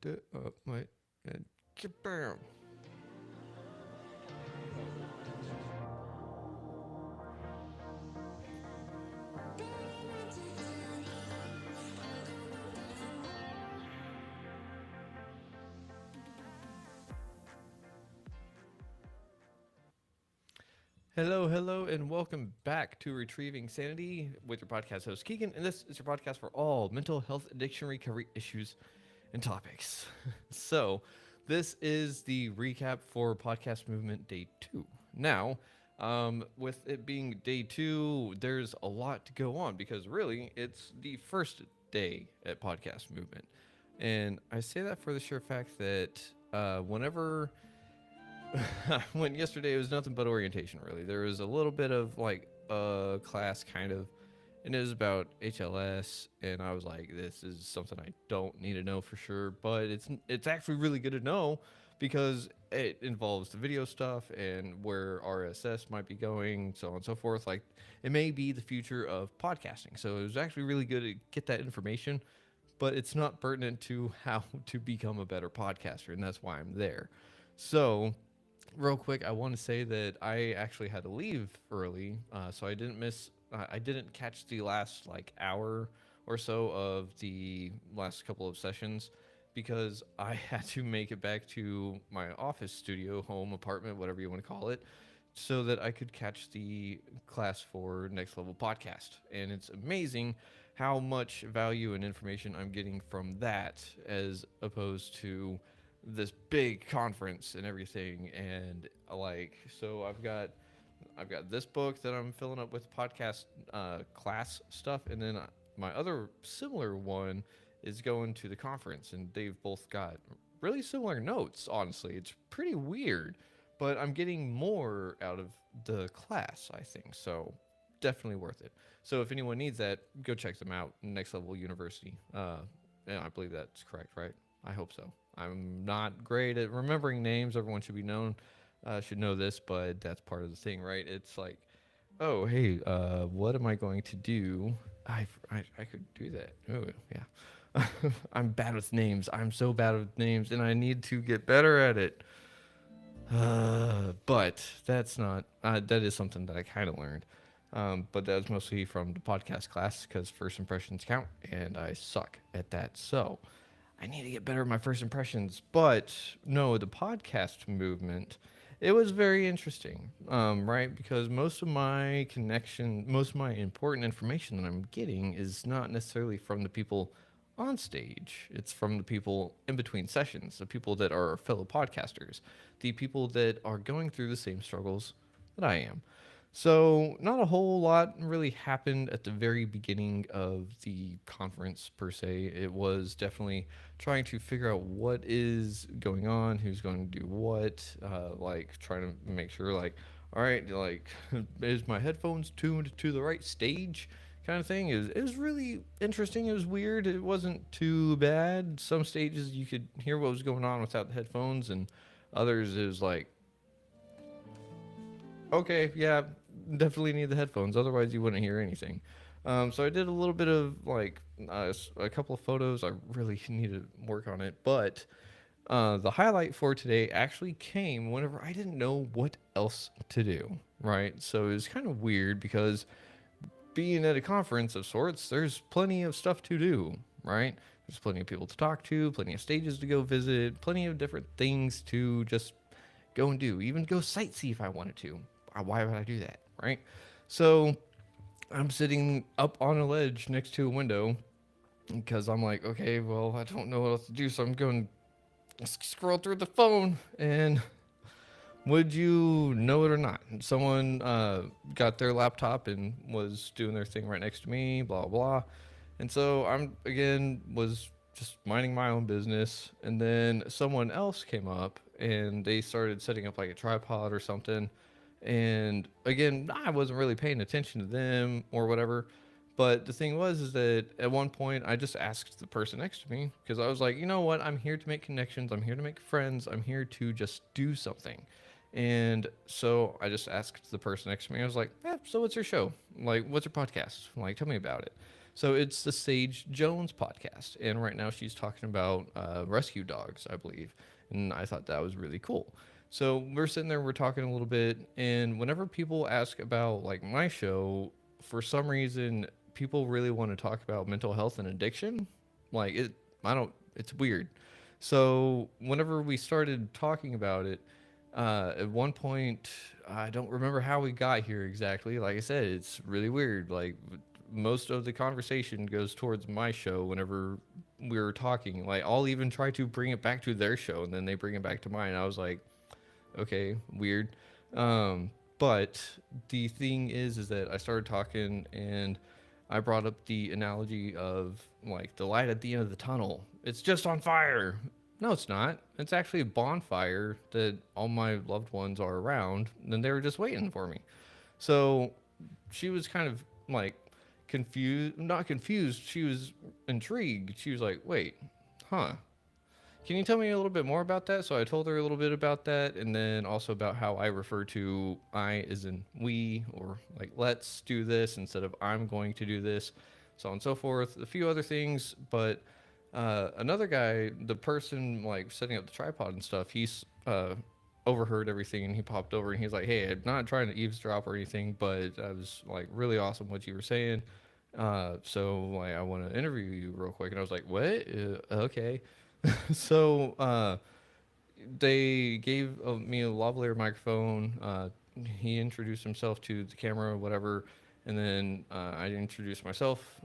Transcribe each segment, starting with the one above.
Wait. Bam. Hello, hello, and welcome back to Retrieving Sanity with your podcast host Keegan, and this is your podcast for all mental health addiction recovery issues and topics. So, this is the recap for Podcast Movement Day 2. Now, with it being Day 2, there's a lot to go on because really it's the first day at Podcast Movement. And I say that for the sheer fact that whenever went yesterday, it was nothing but orientation, really. There was a little bit of like a class kind of, and it was about HLS, and I was like, this is something I don't need to know for sure, but it's actually really good to know because it involves the video stuff and where RSS might be going, so on and so forth. Like, it may be the future of podcasting, so it was actually really good to get that information, but it's not pertinent to how to become a better podcaster, and that's why I'm there. So, real quick, I want to say that I actually had to leave early, so I didn't miss. I didn't catch the last like hour or so of the last couple of sessions because I had to make it back to my office studio, home, apartment, whatever you want to call it, so that I could catch the class for Next Level Podcast. And it's amazing how much value and information I'm getting from that as opposed to this big conference and everything. And like, so I've got this book that I'm filling up with podcast class stuff, and then my other similar one is going to the conference, and they've both got really similar notes. Honestly, it's pretty weird, but I'm getting more out of the class, I think. So definitely worth it. So if anyone needs that, go check them out. Next Level University. And I believe that's correct, right? I hope so. I'm not great at remembering names. Everyone should know this, but that's part of the thing, right? It's like, oh, hey, what am I going to do? I could do that. Oh, yeah. I'm bad with names. I'm so bad with names, and I need to get better at it. But that's not, that is something that I kind of learned. But that was mostly from the podcast class because first impressions count, and I suck at that. So I need to get better at my first impressions. But no, the podcast movement, it was very interesting, right? Because most of my important information that I'm getting is not necessarily from the people on stage. It's from the people in between sessions, the people that are fellow podcasters, the people that are going through the same struggles that I am. So, not a whole lot really happened at the very beginning of the conference per se. It was definitely trying to figure out what is going on, who's going to do what, like trying to make sure, like, all right, like, is my headphones tuned to the right stage? Kind of thing. It was really interesting. It was weird. It wasn't too bad. Some stages you could hear what was going on without the headphones, and others it was like, okay, yeah, definitely need the headphones. Otherwise, you wouldn't hear anything. So I did a little bit of like a couple of photos. I really need to work on it, but the highlight for today actually came whenever I didn't know what else to do. Right, so it was kind of weird because being at a conference of sorts, there's plenty of stuff to do. Right, there's plenty of people to talk to, plenty of stages to go visit, plenty of different things to just go and do, even go sightsee if I wanted to. Why would I do that, right? So I'm sitting up on a ledge next to a window because I'm like, okay, well, I don't know what else to do, so I'm going to scroll through the phone. And would you know it or not, someone got their laptop and was doing their thing right next to me, blah, blah. And so I'm, again, was just minding my own business. And then someone else came up and they started setting up like a tripod or something. And again, I wasn't really paying attention to them or whatever. But the thing was, is that at one point I just asked the person next to me because I was like, you know what? I'm here to make connections. I'm here to make friends. I'm here to just do something. And so I just asked the person next to me. I was like, "Yeah, so what's your show? Like, what's your podcast? Like, tell me about it." So it's the Sage Jones podcast, and right now she's talking about rescue dogs, I believe, and I thought that was really cool. So we're sitting there, we're talking a little bit, and whenever people ask about like my show, for some reason, people really want to talk about mental health and addiction. Like it, I don't. It's weird. So whenever we started talking about it, at one point, I don't remember how we got here exactly. Like I said, it's really weird. Like most of the conversation goes towards my show whenever we were talking. Like I'll even try to bring it back to their show, and then they bring it back to mine. I was like, okay, weird. But the thing is that I started talking and I brought up the analogy of like the light at the end of the tunnel. It's just on fire. No, it's not. It's actually a bonfire that all my loved ones are around, and they were just waiting for me. So she was kind of like confused, not confused. She was intrigued. She was like, wait, huh? Can you tell me a little bit more about that? So I told her a little bit about that, and then also about how I refer to I as in we, or like let's do this instead of I'm going to do this, so on and so forth. A few other things, but another guy, the person like setting up the tripod and stuff, he's overheard everything, and he popped over and he's like, "Hey, I'm not trying to eavesdrop or anything, but I was like really awesome what you were saying. So like I want to interview you real quick." And I was like, "What? Okay." So they gave me a lavalier microphone. He introduced himself to the camera, or whatever, and then I introduced myself.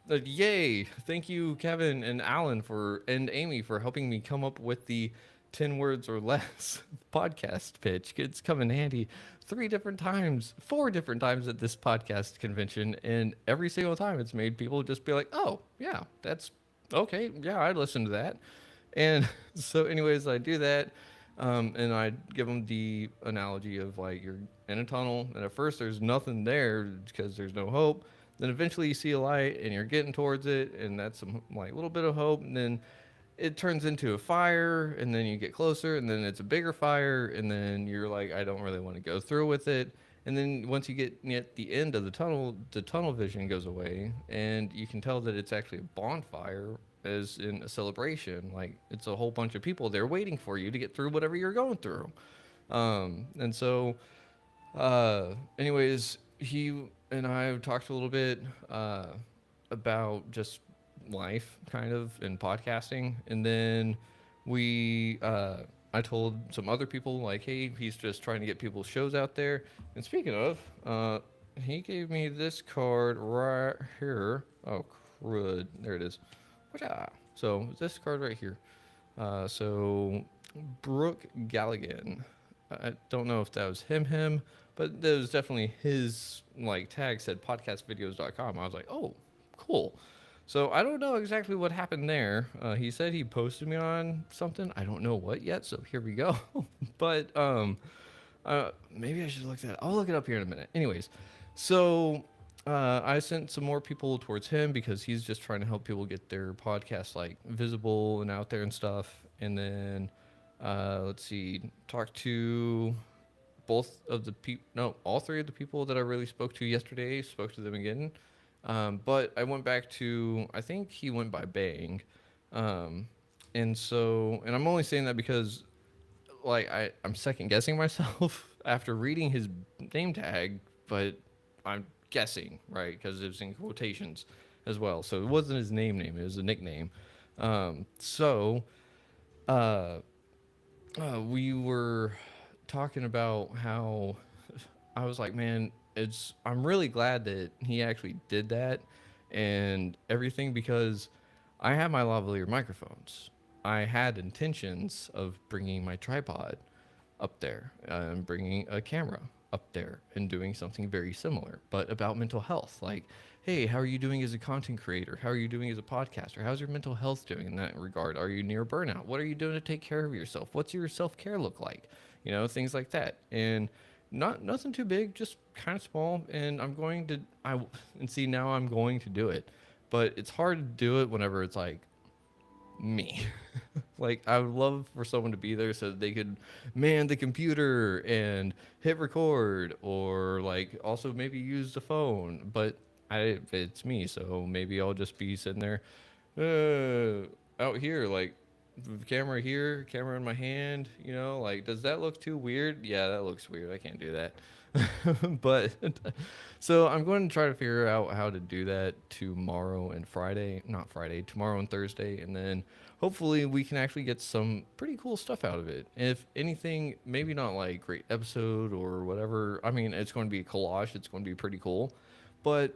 Yay! Thank you, Kevin and Alan and Amy for helping me come up with the 10 words or less podcast pitch. It's come in handy 3 different times, 4 different times at this podcast convention, and every single time it's made people just be like, "Oh, yeah, that's okay. Yeah, I'd listen to that." And so, anyways, I do that, and I give them the analogy of like you're in a tunnel, and at first there's nothing there because there's no hope. Then eventually you see a light, and you're getting towards it, and that's some like little bit of hope. And then it turns into a fire, and then you get closer, and then it's a bigger fire, and then you're like, I don't really want to go through with it. And then once you get at the end of the tunnel vision goes away, and you can tell that it's actually a bonfire, as in a celebration. Like it's a whole bunch of people there waiting for you to get through whatever you're going through. And so, anyways, he and I talked a little bit about just life, kind of, and podcasting, and then we. I told some other people like, hey, he's just trying to get people's shows out there. And speaking of, he gave me this card right here. Oh, crud! There it is. So this card right here. So Brooke Galligan. I don't know if that was him, but that was definitely his like tag said podcastvideos.com. I was like, oh, cool. So I don't know exactly what happened there. He said he posted me on something. I don't know what yet. So here we go. But maybe I should look that. I'll look it up here in a minute. Anyways, so I sent some more people towards him because he's just trying to help people get their podcast like visible and out there and stuff. And then let's see, talk to both of the people, no, all 3 of the people that I really spoke to yesterday, spoke to them again. But I went back to, I think he went by Bang. And so, and I'm only saying that because like I'm second guessing myself after reading his name tag, but I'm guessing, right? Because it was in quotations as well. So it wasn't his name, it was a nickname. So we were talking about how I was like, man, I'm really glad that he actually did that and everything, because I have my lavalier microphones. I had intentions of bringing my tripod up there and bringing a camera up there and doing something very similar, but about mental health. Like, hey, how are you doing as a content creator? How are you doing as a podcaster? How's your mental health doing in that regard? Are you near burnout? What are you doing to take care of yourself? What's your self-care look like? You know, things like that. And nothing too big, just kind of small. And now I'm going to do it, but it's hard to do it whenever it's like me. Like I would love for someone to be there so that they could man the computer and hit record, or like also maybe use the phone. But it's me, so maybe I'll just be sitting there, out here, like camera here, camera in my hand. Like, does that look too weird? Yeah, that looks weird. I can't do that. But so I'm going to try to figure out how to do that tomorrow and Friday, not Friday, tomorrow and Thursday, and then hopefully we can actually get some pretty cool stuff out of it. If anything, maybe not like great episode or whatever. I mean, it's going to be a collage. It's going to be pretty cool, but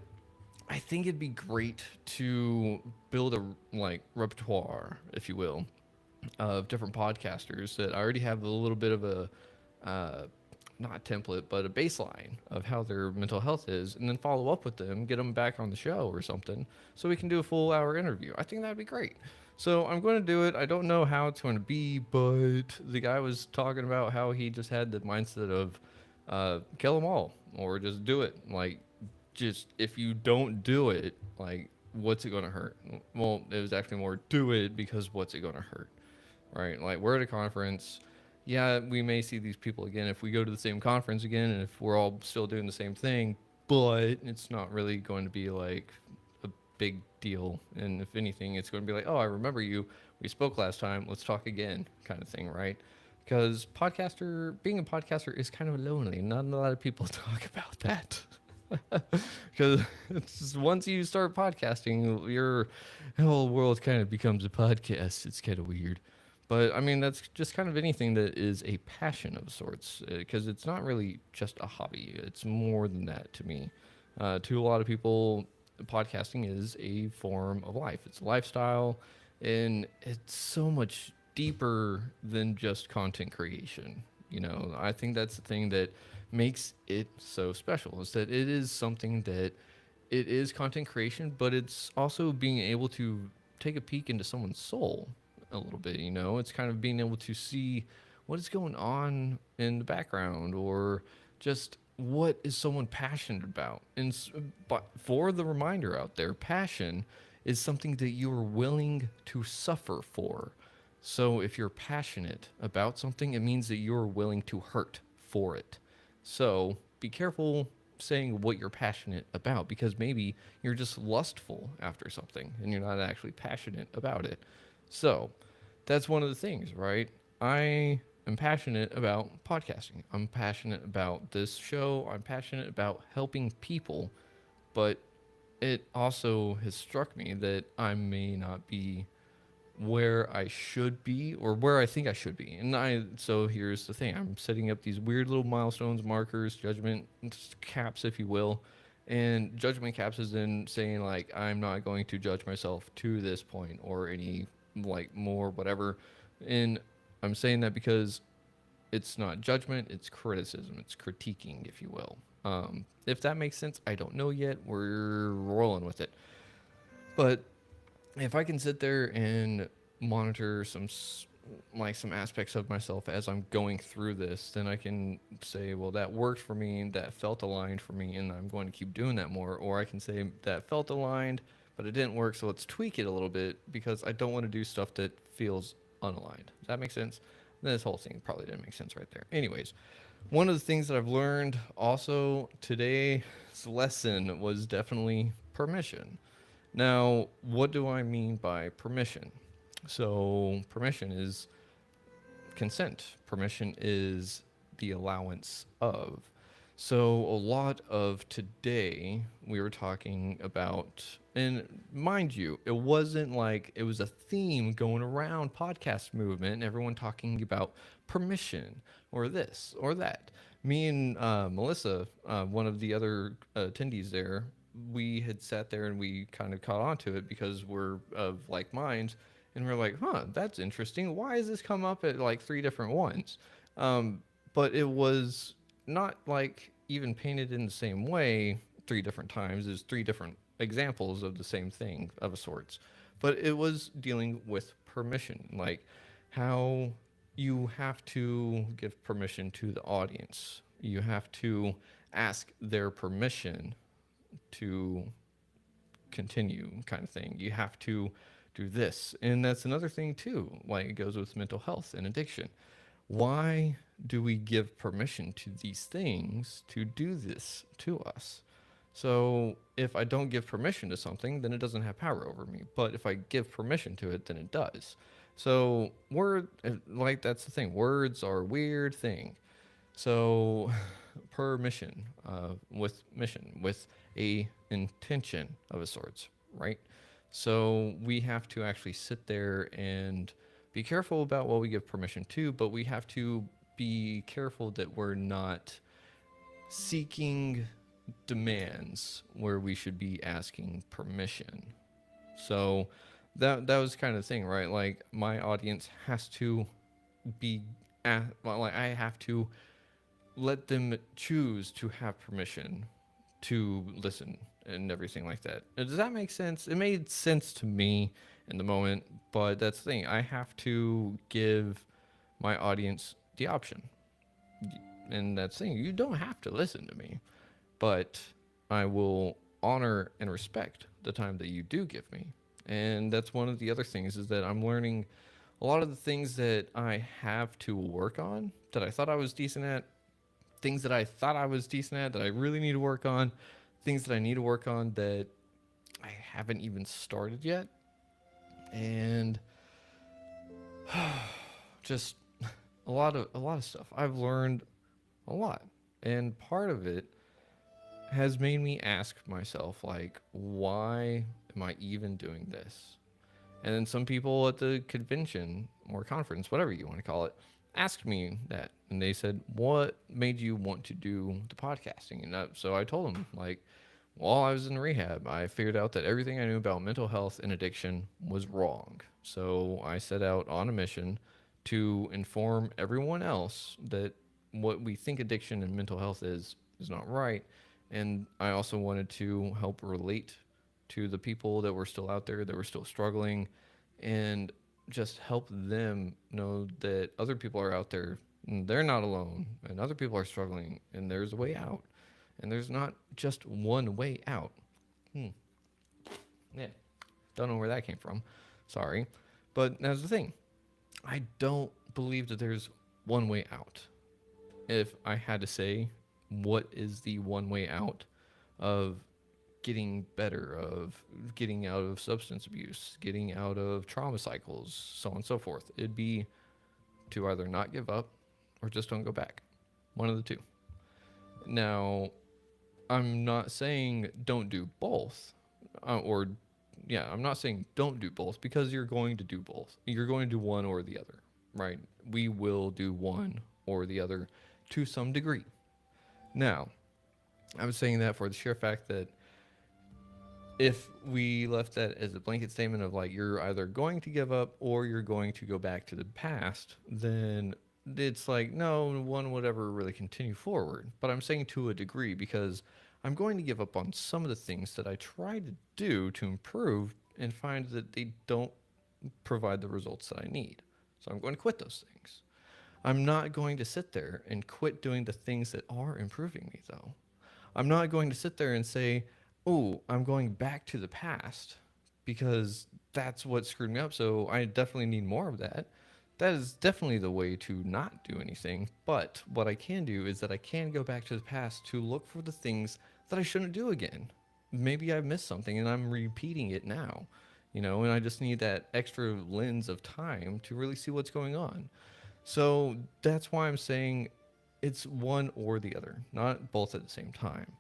I think it'd be great to build a like repertoire, if you will, of different podcasters that already have a little bit of a uh, not a template, but a baseline of how their mental health is, and then follow up with them, get them back on the show or something, so we can do a full hour interview. I think that'd be great. So I'm going to do it. I don't know how it's going to be, but the guy was talking about how he just had the mindset of kill them all or just do it. Like, just if you don't do it, like, what's it going to hurt? Well, it was actually more do it because what's it going to hurt? Right? Like, we're at a conference. Yeah, we may see these people again if we go to the same conference again and if we're all still doing the same thing, but it's not really going to be like a big deal. And if anything, it's going to be like, oh, I remember you. We spoke last time. Let's talk again, kind of thing, right? Because being a podcaster is kind of lonely. Not a lot of people talk about that. Because once you start podcasting, your whole world kind of becomes a podcast. It's kind of weird. But I mean, that's just kind of anything that is a passion of sorts, because it's not really just a hobby. It's more than that to me. To a lot of people, podcasting is a form of life, it's a lifestyle, and it's so much deeper than just content creation. I think that's the thing that makes it so special is that it is something that it is content creation, but it's also being able to take a peek into someone's soul a little bit. It's kind of being able to see what is going on in the background, or just what is someone passionate about. But for the reminder out there, passion is something that you are willing to suffer for. So if you're passionate about something, it means that you're willing to hurt for it. So be careful saying what you're passionate about, because maybe you're just lustful after something and you're not actually passionate about it. So that's one of the things, right? I am passionate about podcasting. I'm passionate about this show. I'm passionate about helping people, but it also has struck me that I may not be where I should be or where I think I should be. So here's the thing. I'm setting up these weird little milestones, markers, judgment caps, if you will. And judgment caps is in saying, like, I'm not going to judge myself to this point or any, like, more whatever. And I'm saying that because it's not judgment, it's criticism, it's critiquing, if you will. If that makes sense, I don't know yet. We're rolling with it. But if I can sit there and monitor some aspects of myself as I'm going through this, then I can say, well, that worked for me, that felt aligned for me, and I'm going to keep doing that more. Or I can say that felt aligned, but it didn't work, so let's tweak it a little bit because I don't want to do stuff that feels unaligned. Does that make sense? This whole thing probably didn't make sense right there. Anyways, one of the things that I've learned also today's lesson was definitely permission. Now, what do I mean by permission? So, permission is consent. Permission is the allowance of. So, a lot of today we were talking about, and mind you, it wasn't like it was a theme going around podcast movement and everyone talking about permission or this or that. Me and Melissa, one of the other attendees there, we had sat there and we kind of caught on to it because we're of like minds, and we're like, huh, that's interesting. Why has this come up at like three different ones? But it was not like even painted in the same way three different times. There's three different examples of the same thing of a sorts, but it was dealing with permission, like how you have to give permission to the audience. You have to ask their permission to continue, kind of thing. You have to do this. And that's another thing too, like it goes with mental health and addiction. Why do we give permission to these things to do this to us? So if I don't give permission to something, then it doesn't have power over me. But if I give permission to it, then it does. So like that's the thing. Words are a weird thing. So permission, with a intention of a sorts, right? So we have to actually sit there and be careful about what we give permission to, but we have to be careful that we're not seeking demands where we should be asking permission. So that was kind of the thing, right? Like my audience has to be well, like I have to let them choose to have permission to listen and everything like that. Does that make sense? It made sense to me in the moment, but that's the thing. I have to give my audience the option. And that's the thing. You don't have to listen to me, but I will honor and respect the time that you do give me. And that's one of the other things is that I'm learning a lot of the things that I have to work on that I thought I was decent at, things that I thought I was decent at that I really need to work on, things that I need to work on that I haven't even started yet. And just a lot of stuff. I've learned a lot. And part of it has made me ask myself like why am I even doing this? And then some people at the convention or conference, whatever you want to call it, asked me that. And they said, what made you want to do the podcasting? And so I told them, like, while I was in rehab, I figured out that everything I knew about mental health and addiction was wrong. So I set out on a mission to inform everyone else that what we think addiction and mental health is not right. And I also wanted to help relate to the people that were still out there, that were still struggling, and just help them know that other people are out there and they're not alone, and other people are struggling, and there's a way out. And there's not just one way out. Hmm. Yeah. Don't know where that came from. Sorry. But that's the thing. I don't believe that there's one way out. If I had to say what is the one way out of getting better, of getting out of substance abuse, getting out of trauma cycles, so on and so forth, it'd be to either not give up or just don't go back. One of the two. Now, I'm not saying don't do both, I'm not saying don't do both because you're going to do both. You're going to do one or the other, right? We will do one or the other to some degree. Now, I'm saying that for the sheer fact that if we left that as a blanket statement of like you're either going to give up or you're going to go back to the past, then it's like no one would ever really continue forward. But I'm saying to a degree because I'm going to give up on some of the things that I try to do to improve and find that they don't provide the results that I need. So I'm going to quit those things. I'm not going to sit there and quit doing the things that are improving me though. I'm not going to sit there and say, oh, I'm going back to the past because that's what screwed me up. So I definitely need more of that. That is definitely the way to not do anything. But what I can do is that I can go back to the past to look for the things that I shouldn't do again. Maybe I missed something and I'm repeating it now, and I just need that extra lens of time to really see what's going on. So that's why I'm saying it's one or the other, not both at the same time.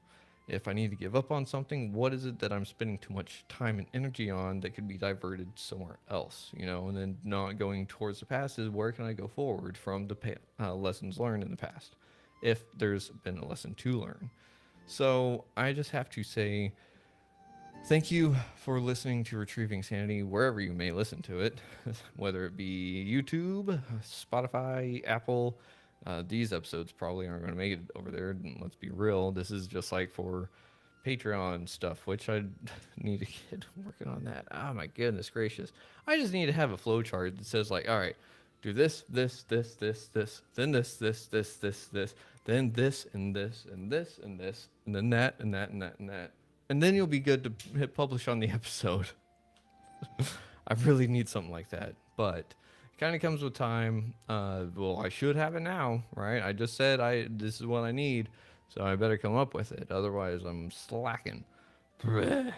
If I need to give up on something, what is it that I'm spending too much time and energy on that could be diverted somewhere else, and then not going towards the past is where can I go forward from the lessons learned in the past, if there's been a lesson to learn. So I just have to say thank you for listening to Retrieving Sanity, wherever you may listen to it, whether it be YouTube, Spotify, Apple. These episodes probably aren't going to make it over there. And let's be real. This is just like for Patreon stuff, which I need to get working on that. Oh my goodness gracious. I just need to have a flow chart that says like, all right, do this, this, this, this, this, then this, then this, and this, and this, and this, and then that, and that, and that, and that. And then you'll be good to hit publish on the episode. I really need something like that. But kind of comes with time. Well, I should have it now, right? I just said this is what I need. So I better come up with it. Otherwise, I'm slacking. And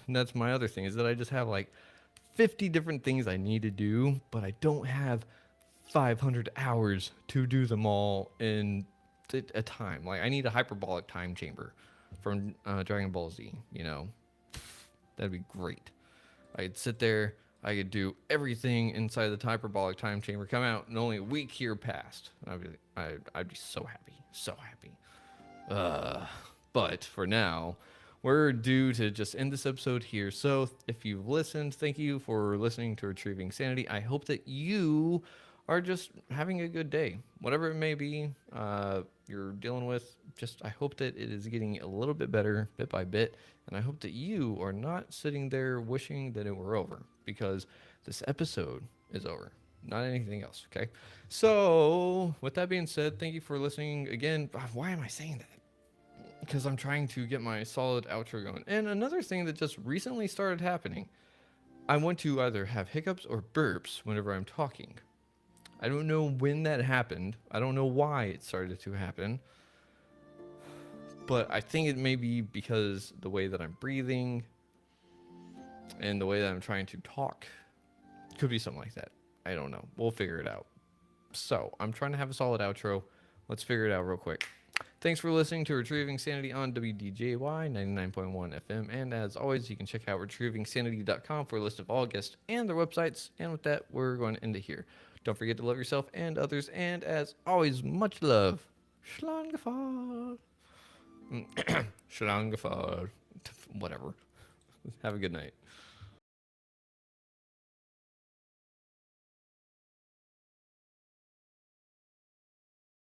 that's my other thing is that I just have like 50 different things I need to do, but I don't have 500 hours to do them all in a time. Like I need a hyperbolic time chamber from Dragon Ball Z. You know, that'd be great. I could sit there. I could do everything inside the hyperbolic time chamber. Come out, and only a week here passed. I'd be so happy, so happy. But for now, we're due to just end this episode here. So if you've listened, thank you for listening to Retrieving Sanity. I hope that you are just having a good day, whatever it may be you're dealing with. Just I hope that it is getting a little bit better bit by bit, and I hope that you are not sitting there wishing that it were over, because this episode is over, not anything else. Okay, so with that being said, thank you for listening again. Why am I saying that? Because I'm trying to get my solid outro going. And another thing that just recently started happening, I want to either have hiccups or burps whenever I'm talking. I don't know when that happened. I don't know why it started to happen. But I think it may be because the way that I'm breathing and the way that I'm trying to talk. Could be something like that. I don't know. We'll figure it out. So I'm trying to have a solid outro. Let's figure it out real quick. Thanks for listening to Retrieving Sanity on WDJY 99.1 FM. And as always, you can check out retrievingsanity.com for a list of all guests and their websites. And with that, we're going to end it here. Don't forget to love yourself and others. And as always, much love. Schlangefahrt. Schlangefahrt. Whatever. Have a good night.